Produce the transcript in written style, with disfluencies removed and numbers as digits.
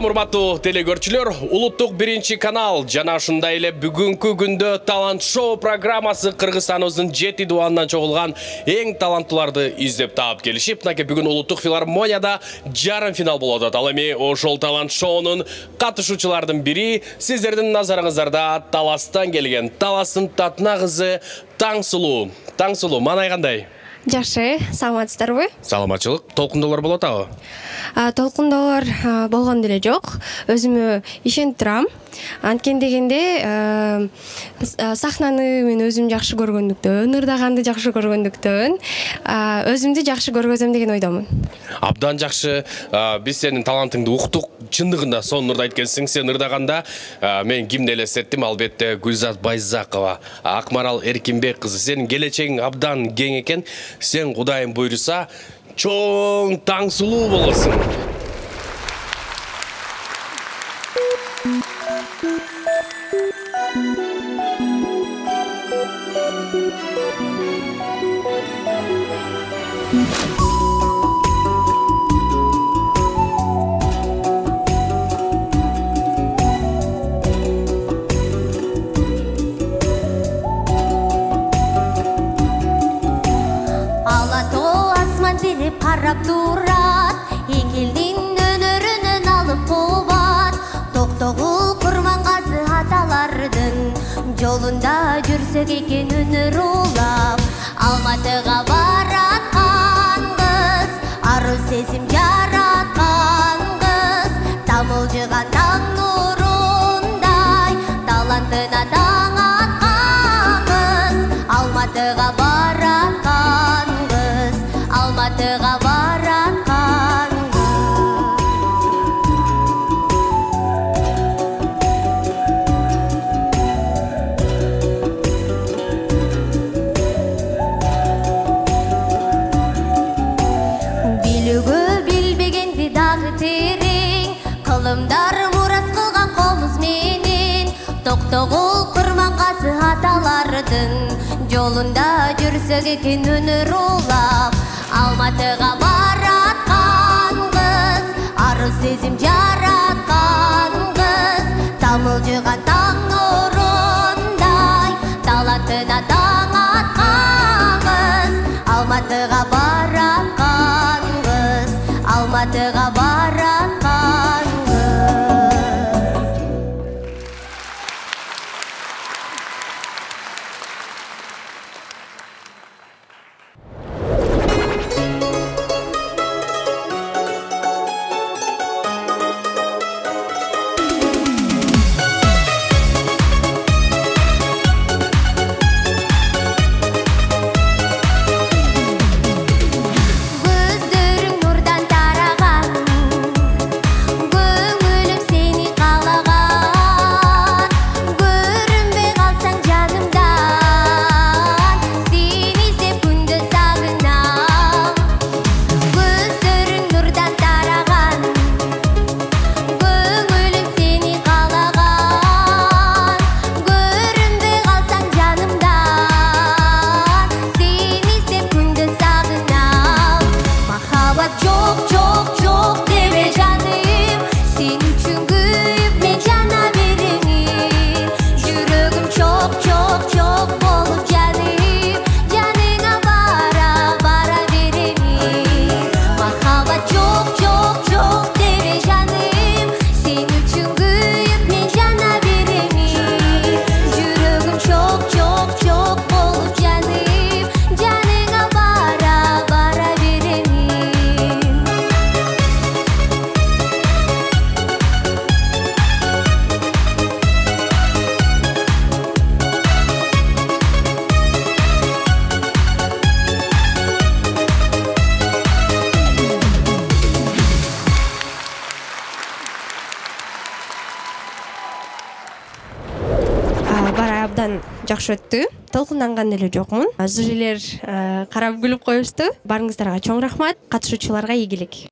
Салам урматтуу телекөрчүлөр, улуттук биринчи канал жана ушундай эле бүгүнкү күндө талант шоу программасы Кыргызстаныбыздын 7 дубанынан чогулган эң таланттууларды издеп таап келишип, мынакей бүгүн улуттук филармонияда жарым финал болот. Ал эми ошол талант шоунун катышуучулардын бири сиздердин назарыңыздарда Таластан келген Таластын Татына кызы Таңсулуу. Таңсулуу, маанай кандай? Жакшы, саламатсыздарбы? Саламатчылык. Толкундолор болот абы? Толкундолор болгон деле жок. Өзүмө ишенип турам. Анткени дегенде сахнаны мен өзүм жакшы көргөндүктөн, ырдаганды жакшы көргөндүктөн, өзүмдү жакшы көргөзөм деген ойдомун. Абдан жакшы. Биз сенин талантыңды уктук. Чындыгында сонун ырдайт экенсиң. Сен ырдаганда мен кимди элестеттим? Албетте Гүлзат Байзакова, Акмарал Эркинбек кызы. Сенин келечегиң абдан кең экен. Сен Кудайым буйруса чоң Таңсулуу болосуң. Қарап турат, еңелдің өнөрүнөн алып кубат. Токтогул Курмангазы аталардын жолунда жүрсөк экен өнөр улап. Алматыга бараткан кыз, ару сезим жараткан кыз, тамылжыган таң нурундай, талантына таң аткан кыз. Алматыга бараткан кыз, Алматыга бараткан билүүгө билбегенди дагы терең, кылымдар мурас кылган комуз менен. Токтогул Курмангазы аталардын жолунда жүрсөк экен өнөр улап. Алматыга бараткан кыз, ару сезим жараткан кыз, тамылжыган таң нурундай, талантына таң аткан кыз. Алматыга бараткан кыз, Алматыга бараткан кыз. Абдан жакшы өттү. Толкунданган эле жокмун. Жюрилер карап күлүп коюшту. Барыңыздарга чоң рахмат. Катышуучуларга ийгилик.